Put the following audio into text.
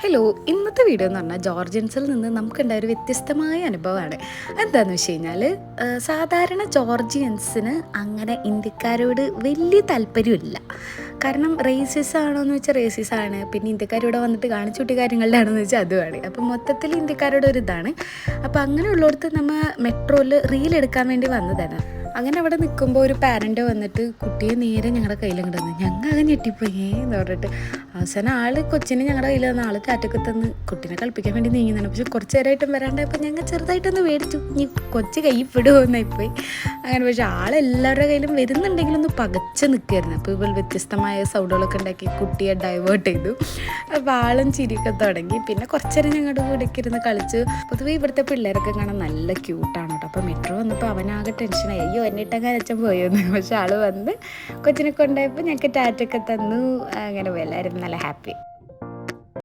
Hello, ഇന്നത്തെ video എന്ന് പറഞ്ഞാൽ ജോർജിയൻസിൽ നിന്ന് നമുക്കുണ്ടായ ഒരു വ്യത്യസ്തമായ അനുഭവമാണ്. എന്താണെന്ന് വെച്ച് കഴിഞ്ഞാൽ സാധാരണ ജോർജിയൻസിന് അങ്ങനെ ഇന്ത്യക്കാരോട് വലിയ താല്പര്യമില്ല. കാരണം റേസിസ് ആണോ എന്ന് വെച്ചാൽ റേസിസ് ആണ്, പിന്നെ ഇന്ത്യക്കാരോട് വന്നിട്ട് കാണിച്ചു കൂട്ടിയ കാര്യങ്ങളിലാണെന്ന് വെച്ചാൽ അതുമാണ്. അപ്പം മൊത്തത്തിൽ ഇന്ത്യക്കാരുടെ ഒരു ഇതാണ്. അപ്പോൾ അങ്ങനെയുള്ളിടത്ത് നമ്മൾ മെട്രോയിൽ റീൽ എടുക്കാൻ വേണ്ടി വന്നതാണ്. അങ്ങനെ അവിടെ നിൽക്കുമ്പോൾ ഒരു പാരൻ്റ് വന്നിട്ട് കുട്ടിയെ നേരെ ഞങ്ങളുടെ കയ്യിലും കിടന്ന് ഞങ്ങൾ അങ്ങനെ ഞെട്ടിപ്പോയി എന്ന് പറഞ്ഞിട്ട് അവസാനം കൊച്ചിനെ ഞങ്ങളുടെ കയ്യിൽ തന്ന ടാറ്റൊക്കെ തന്ന് കുട്ടീനെ കളിപ്പിക്കാൻ വേണ്ടി നീങ്ങുന്നതാണ്. പക്ഷെ കുറച്ച് നേരമായിട്ടും വരാണ്ടായപ്പോൾ ഞങ്ങൾ ചെറുതായിട്ടൊന്ന് മേടിച്ചു, ഇനി കൊച്ച് കൈ പെടുമെന്നായിപ്പോയി. അങ്ങനെ പക്ഷെ ആളെല്ലാവരുടെ കയ്യിലും വരുന്നുണ്ടെങ്കിലൊന്ന് പകച്ച് നിൽക്കുമായിരുന്നു. അപ്പോൾ ഇവൾ വ്യത്യസ്തമായ സൗണ്ടുകളൊക്കെ ഉണ്ടാക്കി കുട്ടിയെ ഡൈവേർട്ട് ചെയ്തു. അപ്പോൾ ആളും ചിരിയൊക്കെ തുടങ്ങി. പിന്നെ കുറച്ച് നേരം ഞങ്ങളുടെ കൂടെയൊക്കെ ഇരുന്ന് കളിച്ച്. പൊതുവേ ഇവിടുത്തെ പിള്ളേരൊക്കെ കാണാൻ നല്ല ക്യൂട്ടാണ് കേട്ടോ. അപ്പോൾ മെട്രോ വന്നപ്പോൾ അവനാകെ ടെൻഷനായി, അയ്യോ എന്നിട്ടങ്ങനെ അച്ഛൻ പോയെന്ന്. പക്ഷെ ആൾ വന്ന് കൊച്ചിനെ കൊണ്ടുപോയപ്പോൾ ഞങ്ങൾക്ക് ടാറ്റൊക്കെ തന്നു. അങ്ങനെ എല്ലാവരും നല്ല ഹാപ്പി.